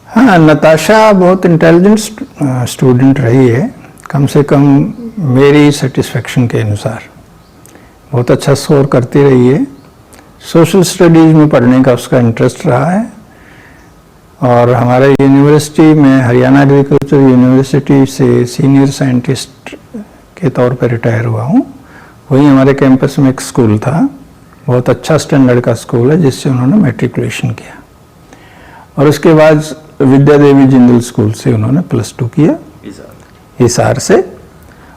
हाँ, नताशा बहुत intelligent student रही है, कम से कम मेरी सेटिस्फेक्शन के अनुसार बहुत अच्छा स्कोर करती रही है। सोशल स्टडीज़ में पढ़ने का उसका इंटरेस्ट रहा है और हमारे यूनिवर्सिटी में हरियाणा एग्रीकल्चर यूनिवर्सिटी से सीनियर साइंटिस्ट के तौर पर रिटायर हुआ हूँ। वहीं हमारे कैंपस में एक स्कूल था, बहुत अच्छा स्टैंडर्ड का स्कूल है, जिससे उन्होंने मैट्रिकुलेशन किया और उसके बाद विद्या देवी जिंदल स्कूल से उन्होंने +2 किया हिसार से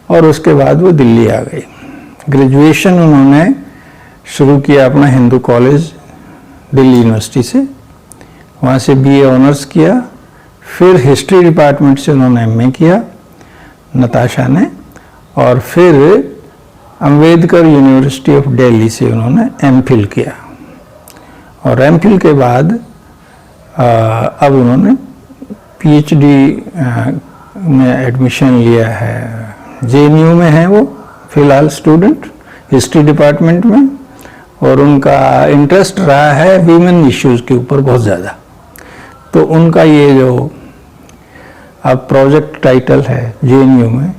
और उसके बाद वो दिल्ली आ गई। ग्रेजुएशन उन्होंने शुरू किया अपना हिंदू कॉलेज दिल्ली यूनिवर्सिटी से, वहाँ से BA ऑनर्स किया, फिर हिस्ट्री डिपार्टमेंट से उन्होंने MA किया नताशा ने, और फिर अम्बेडकर यूनिवर्सिटी ऑफ दिल्ली से उन्होंने MPhil किया और MPhil के बाद अब उन्होंने PhD में एडमिशन लिया है। JNU में है वो फिलहाल स्टूडेंट हिस्ट्री डिपार्टमेंट में, और उनका इंटरेस्ट रहा है वीमेन इश्यूज़ के ऊपर बहुत ज़्यादा। तो उनका ये जो अब प्रोजेक्ट टाइटल है JNU में,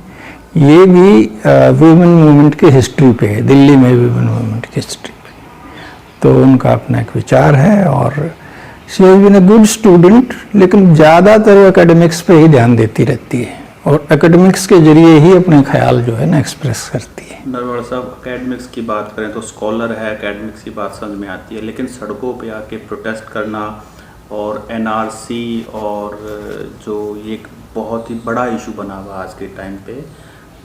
ये भी वीमेन मूवमेंट की हिस्ट्री पे है, दिल्ली में वीमेन मूवमेंट की हिस्ट्री पे। तो उनका अपना एक विचार है और she has been a good student, लेकिन ज़्यादातर एकेडमिक्स पे ही ध्यान देती रहती है और एकेडमिक्स के जरिए ही अपने ख्याल जो है ना एक्सप्रेस करती है। नरवाल साहब, एकेडमिक्स की बात करें तो स्कॉलर है, एकेडमिक्स की बात समझ में आती है, लेकिन सड़कों पे आके प्रोटेस्ट करना और NRC और जो ये बहुत ही बड़ा इशू बना हुआ आज के टाइम पे,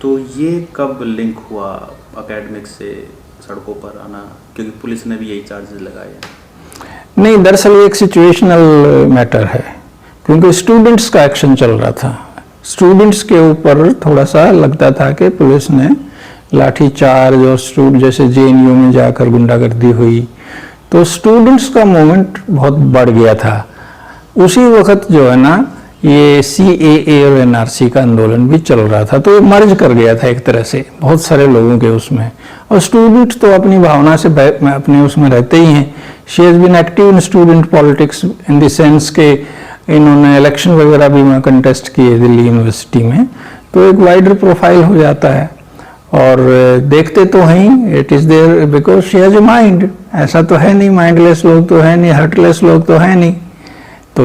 तो ये कब लिंक हुआ एकेडमिक्स से सड़कों पर आना, क्योंकि पुलिस ने भी यही चार्जेस लगाए हैं? नहीं, दरअसल एक सिचुएशनल मैटर है, क्योंकि स्टूडेंट्स का एक्शन चल रहा था। स्टूडेंट्स के ऊपर थोड़ा सा लगता था कि पुलिस ने लाठीचार्ज और जैसे JNU में जाकर गुंडागर्दी हुई, तो स्टूडेंट्स का मूवमेंट बहुत बढ़ गया था। उसी वक्त जो है ना ये CAA और NRC का आंदोलन भी चल रहा था, तो ये मर्ज कर गया था एक तरह से बहुत सारे लोगों के उसमें, और स्टूडेंट तो अपनी भावना से अपने उसमें रहते ही हैं। She has been active in student politics in the sense के इन्होंने इलेक्शन वगैरह भी वहाँ कंटेस्ट किए दिल्ली यूनिवर्सिटी में, तो एक वाइडर प्रोफाइल हो जाता है। और देखते तो हैं, it is there because she has a mind, ऐसा तो है नहीं माइंडलेस लोग तो है नहीं, हार्टलेस लोग तो है नहीं, तो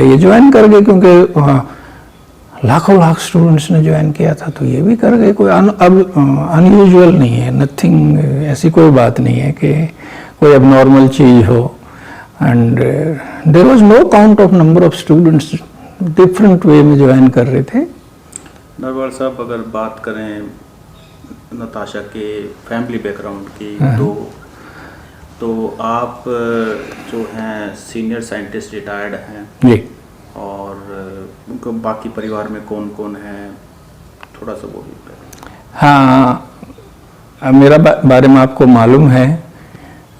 ये ज्वाइन कर गए, क्योंकि लाखों लाख स्टूडेंट्स ने ज्वाइन किया था, तो ये भी कर गए। कोई अब अनयूजुअल नहीं है, नथिंग, ऐसी कोई बात नहीं है कि कोई अब नॉर्मल चीज़ हो। And there was no count of number of students different way में ज्वाइन कर रहे थे। नरवाल साहब, अगर बात करें नताशा के फैमिली बैकग्राउंड की, तो आप जो हैं सीनियर साइंटिस्ट रिटायर्ड हैं जी, और उनको बाकी परिवार में कौन कौन है, थोड़ा सा बोलिए। हाँ, मेरा बारे में आपको मालूम है,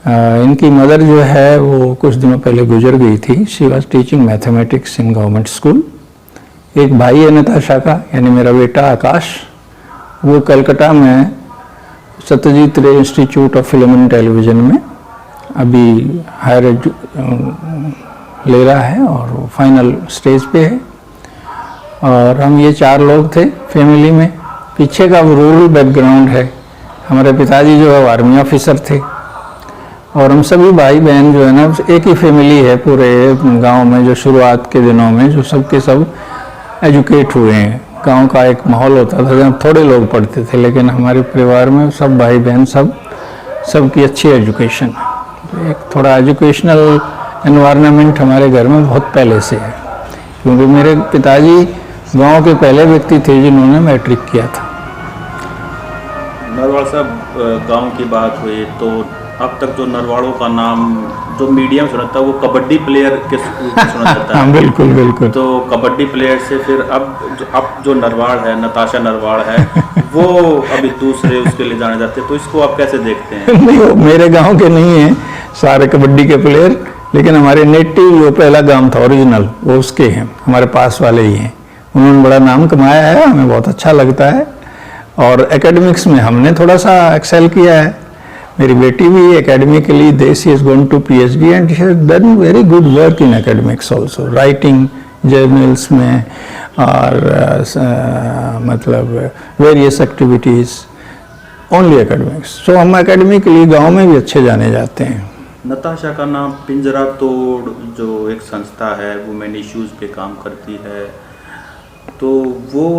इनकी मदर जो है वो कुछ दिनों पहले गुजर गई थी। She was teaching mathematics in government school. एक भाई है नताशा का, यानी मेरा बेटा आकाश, वो कलकत्ता में सत्यजीत रे institute of film and television में अभी हायर ले रहा है और वो फाइनल स्टेज पे है। और हम ये 4 लोग थे फैमिली में। पीछे का रूरल बैकग्राउंड है, हमारे पिताजी जो है आर्मी ऑफिसर थे, और हम सभी भाई बहन जो है ना एक ही फैमिली है पूरे गांव में, जो शुरुआत के दिनों में जो सब के सब एजुकेट हुए हैं। गांव का एक माहौल होता था जहाँ थोड़े लोग पढ़ते थे, लेकिन हमारे परिवार में सब भाई बहन सबकी अच्छी एजुकेशन है। एक थोड़ा एजुकेशनल एनवायरनमेंट हमारे घर में बहुत पहले से है, क्योंकि मेरे पिताजी गांव के पहले व्यक्ति थे जिन्होंने मैट्रिक किया था। नरवाल साहब, गांव की बात हुई तो अब तक जो नरवाड़ों का नाम जो मीडिया में सुना था वो कबड्डी प्लेयर के सुना जाता है। हाँ, बिल्कुल बिल्कुल। तो कबड्डी प्लेयर से फिर अब जो नरवाड़ है, नताशा नरवाड़ है, वो अभी दूसरे उसके लिए जाने जाते हैं, तो इसको आप कैसे देखते हैं? नहीं, वो मेरे गांव के नहीं हैं सारे कबड्डी के प्लेयर, लेकिन हमारे नेटिव जो पहला गांव था ओरिजिनल, वो उसके हैं, हमारे पास वाले ही हैं। उन्होंने बड़ा नाम कमाया है, हमें बहुत अच्छा लगता है। और एकेडमिक्स में हमने थोड़ा सा एक्सेल किया है। मेरी बेटी भी academically she is going to PhD and she has done very good work in academics also, writing, journals में और मतलब various activities, only academics. So हम एकेडमिकली गांव में भी अच्छे जाने जाते हैं। नताशा का नाम पिंजरा तोड़ जो एक संस्था है वुमेन इश्यूज़ पे काम करती है, तो वो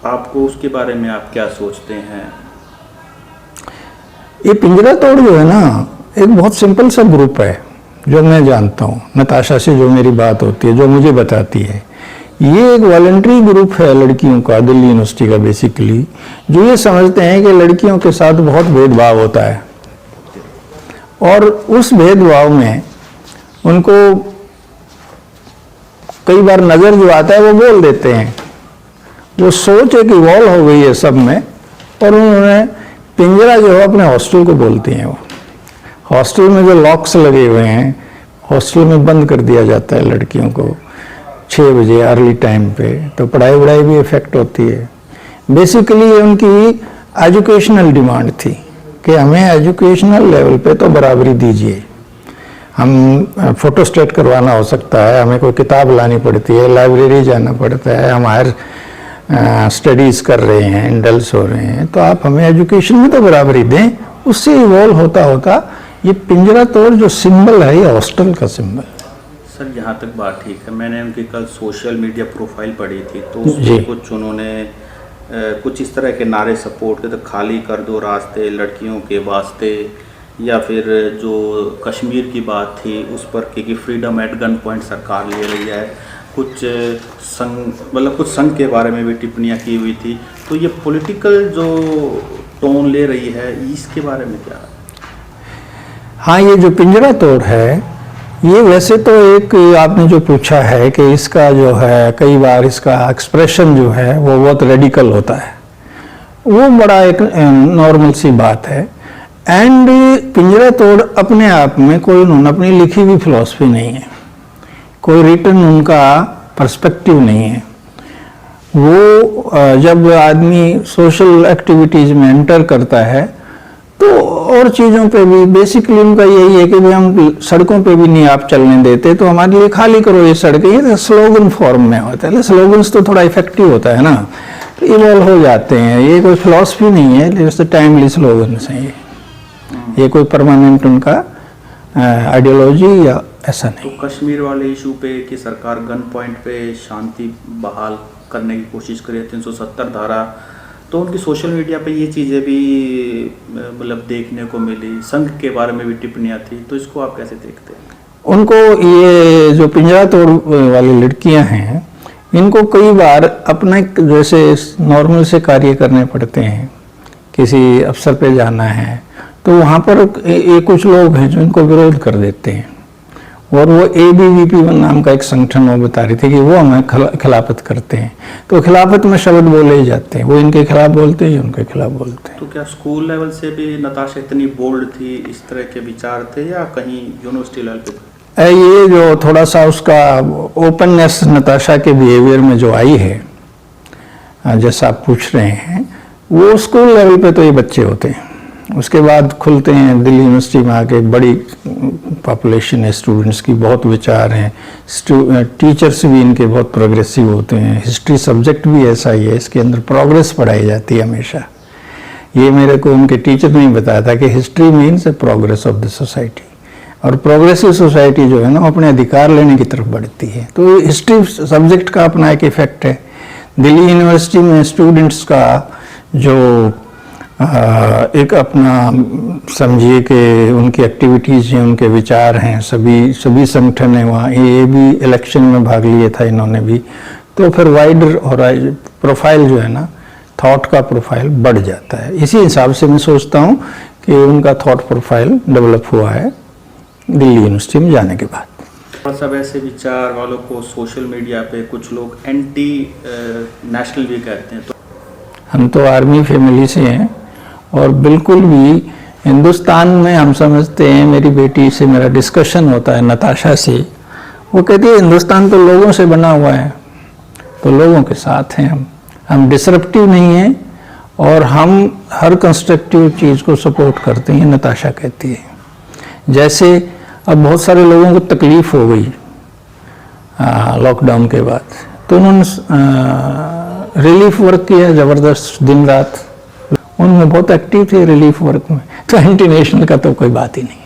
आपको उसके बारे में आप क्या सोचते हैं? ये पिंजरा तोड़ जो है ना, एक बहुत सिंपल सा ग्रुप है जो मैं जानता हूँ। नताशा से जो मेरी बात होती है, जो मुझे बताती है, ये एक वॉलंटरी ग्रुप है लड़कियों का, दिल्ली यूनिवर्सिटी का बेसिकली, जो ये समझते हैं कि लड़कियों के साथ बहुत भेदभाव होता है और उस भेदभाव में उनको कई बार नज़र जो आता है वो बोल देते हैं। वो सोच एक इवॉल्व हो गई है सब में, और उन्होंने पिंजरा जो है अपने हॉस्टल को बोलती हैं। वो हॉस्टल में जो लॉक्स लगे हुए हैं, हॉस्टल में बंद कर दिया जाता है लड़कियों को 6 बजे अर्ली टाइम पे, तो पढ़ाई वढ़ाई भी इफेक्ट होती है। बेसिकली उनकी एजुकेशनल डिमांड थी कि हमें एजुकेशनल लेवल पे तो बराबरी दीजिए। हम फोटोस्टेट करवाना हो सकता है, हमें कोई किताब लानी पड़ती है, लाइब्रेरी जाना पड़ता है, हम हायर स्टडीज़ कर रहे हैं, इंडल्स हो रहे हैं, तो आप हमें एजुकेशन में तो बराबरी दें। उससे इवॉल्व होता होता ये पिंजरा तोड़ जो सिंबल है, ये हॉस्टल का सिंबल। सर यहाँ तक बात ठीक है, मैंने उनकी कल सोशल मीडिया प्रोफाइल पढ़ी थी, तो उसमें कुछ उन्होंने कुछ इस तरह के नारे सपोर्ट के, तो खाली कर दो रास्ते लड़कियों के वास्ते, या फिर जो कश्मीर की बात थी उस पर कि फ्रीडम एट गन पॉइंट सरकार ले रही है, कुछ संघ मतलब कुछ संघ के बारे में भी टिप्पणियां की हुई थी। तो ये पॉलिटिकल जो टोन ले रही है, इसके बारे में क्या? हाँ, ये जो पिंजरा तोड़ है, ये वैसे तो एक आपने जो पूछा है कि इसका जो है कई बार इसका एक्सप्रेशन जो है वो बहुत रेडिकल होता है, वो बड़ा एक नॉर्मल सी बात है। एंड पिंजरा तोड़ अपने आप में कोई उन्होंने अपनी लिखी हुई फिलॉसफी नहीं है, कोई रिटन उनका पर्सपेक्टिव नहीं है। वो जब आदमी सोशल एक्टिविटीज़ में एंटर करता है तो और चीज़ों पे भी बेसिकली उनका यही है कि भाई हम सड़कों पे भी नहीं आप चलने देते, तो हमारे लिए खाली करो ये सड़कें। ये तो स्लोगन फॉर्म में होता है, स्लोगन्स तो थोड़ा इफेक्टिव होता है ना, तो इवॉल्व हो जाते हैं। ये कोई फिलॉसफी नहीं है, जैसे टाइमली स्लोगन्स हैं ये कोई परमानेंट उनका आइडियोलॉजी या ऐसा नहीं। तो कश्मीर वाले इशू पे कि सरकार गन पॉइंट पे शांति बहाल करने की कोशिश करे, 370 धारा, तो उनकी सोशल मीडिया पे ये चीज़ें भी मतलब देखने को मिली, संघ के बारे में भी टिप्पणियाँ थी, तो इसको आप कैसे देखते हैं? उनको ये जो पिंजरा तोड़ वाली लड़कियां हैं, इनको कई बार अपना जैसे नॉर्मल से कार्य करने पड़ते हैं, किसी अफसर पे जाना है तो वहाँ पर ये कुछ लोग हैं जो इनको विरोध कर देते हैं, और वो ABVP नाम का एक संगठन वो बता रही थी कि वो हमें खिलाफत करते हैं, तो खिलाफत में शब्द बोले ही जाते हैं, वो इनके खिलाफ बोलते हैं, उनके खिलाफ बोलते हैं। तो क्या स्कूल लेवल से भी नताशा इतनी बोल्ड थी, इस तरह के विचार थे, या कहीं यूनिवर्सिटी लेवल पे? ये जो थोड़ा सा उसका ओपननेस नताशा के बिहेवियर में जो आई है, जैसा आप पूछ रहे हैं, वो स्कूल लेवल पे तो ये बच्चे होते हैं, उसके बाद खुलते हैं। दिल्ली यूनिवर्सिटी में आके बड़ी पॉपुलेशन है स्टूडेंट्स की, बहुत विचार हैं, टीचर्स भी इनके बहुत प्रोग्रेसिव होते हैं। हिस्ट्री सब्जेक्ट भी ऐसा ही है, इसके अंदर प्रोग्रेस पढ़ाई जाती है हमेशा। ये मेरे को उनके टीचर ने बताया था कि history means A progress of the society, और प्रोग्रेसिव सोसाइटी जो है ना, अपने अधिकार लेने की तरफ बढ़ती है। तो हिस्ट्री सब्जेक्ट का अपना एक इफेक्ट है। दिल्ली यूनिवर्सिटी में स्टूडेंट्स का जो एक अपना समझिए कि उनकी एक्टिविटीज़ हैं, उनके विचार हैं, सभी संगठन हैं वहाँ। ये भी इलेक्शन में भाग लिया था इन्होंने भी, तो फिर वाइडर और प्रोफाइल जो है ना, थॉट का प्रोफाइल बढ़ जाता है। इसी हिसाब से मैं सोचता हूँ कि उनका थॉट प्रोफाइल डेवलप हुआ है दिल्ली यूनिवर्सिटी में जाने के बाद। सब ऐसे विचार वालों को सोशल मीडिया पे कुछ लोग एंटी नेशनल भी कहते हैं। तो हम तो आर्मी फैमिली से हैं, और बिल्कुल भी हिंदुस्तान में हम समझते हैं, मेरी बेटी से मेरा डिस्कशन होता है नताशा से, वो कहती है हिंदुस्तान तो लोगों से बना हुआ है, तो लोगों के साथ हैं हम डिसरप्टिव नहीं हैं, और हम हर कंस्ट्रक्टिव चीज़ को सपोर्ट करते हैं, नताशा कहती है। जैसे अब बहुत सारे लोगों को तकलीफ़ हो गई लॉकडाउन के बाद, तो उन्होंने रिलीफ वर्क किया ज़बरदस्त, दिन रात उनमें बहुत एक्टिव थे रिलीफ वर्क में। तो एंटी नेशनल का तो कोई बात ही नहीं।